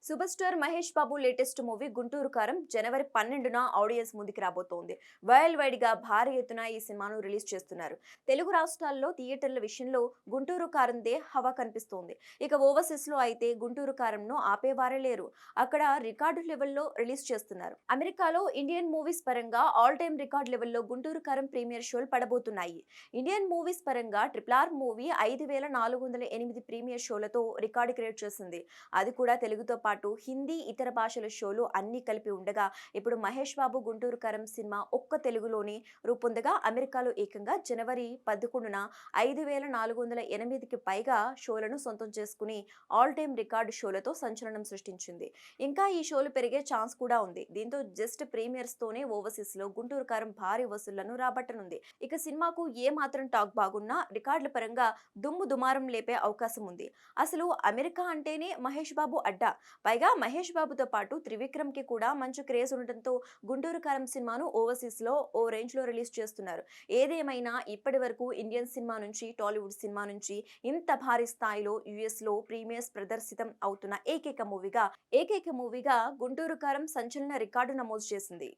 Super star Mahesh Babu latest movie Guntur కారం జనవరి 12న audience ముందుకు రాబోతోంది. వరల్డ్ వైడ్ గా భారీ ఎత్తున ఈ సినిమాను రిలీజ్ చేస్తున్నారు. తెలుగు రాష్ట్రాల్లో థియేటర్ల విషయంలో గుంటూరు కారందే హవా కనిపిస్తోంది. ఇక ఓవర్సీస్ లో అయితే గుంటూరు కారంను ఆపేవారే లేరు. అక్కడ రికార్డు లెవెల్లో రిలీజ్ చేస్తున్నారు. అమెరికాలో ఇండియన్ మూవీస్ పరంగా ఆల్ టైమ్ రికార్డ్ లెవెల్లో గుంటూరు కారం ప్రీమియర్ షోలు పడబోతున్నాయి. ఇండియన్ మూవీస్ పరంగా RRR మూవీ 5408 ప్రీమియర్ షోలతో రికార్డు క్రియేట్ చేసింది. అది కూడా తెలుగుతో పాటు హిందీ ఇతర భాషల షోలు అన్ని కలిపి ఉండగా ఇప్పుడు మహేష్ బాబు గుంటూరు కారం సినిమా ఒక్క తెలుగులోనే రూపొందగా అమెరికాలో ఏకంగా జనవరి 11న 5408కి పైగా షోలను సొంతం చేసుకుని ఆల్ టైమ్ రికార్డు షోలతో సంచలనం సృష్టించింది. ఇంకా ఈ షోలు పెరిగే ఛాన్స్ కూడా ఉంది. దీంతో జస్ట్ ప్రీమియర్స్ తోనే ఓవర్సీస్ లో గుంటూరు కారం భారీ వసూళ్లను రాబట్టనుంది. ఇక సినిమాకు ఏ మాత్రం టాక్ బాగున్నా రికార్డుల పరంగా దుమ్ము దుమారం లేపే అవకాశం ఉంది. అసలు అమెరికా అంటేనే మహేష్ బాబు అడ్డా. పైగా మహేష్ బాబుతో పాటు త్రివిక్రమ్ కి కూడా మంచి క్రేజ్ ఉండటంతో గుంటూరు కారం సినిమాను ఓవర్సీస్ లో ఓ రేంజ్ లో రిలీజ్ చేస్తున్నారు. ఏదేమైనా ఇప్పటి వరకు ఇండియన్ సినిమా నుంచి టాలీవుడ్ సినిమా నుంచి ఇంత భారీ స్థాయిలో యుఎస్ లో ప్రీమియర్స్ ప్రదర్శితం అవుతున్న ఏకైక మూవీగా గుంటూరు కారం సంచలన రికార్డు నమోదు చేసింది.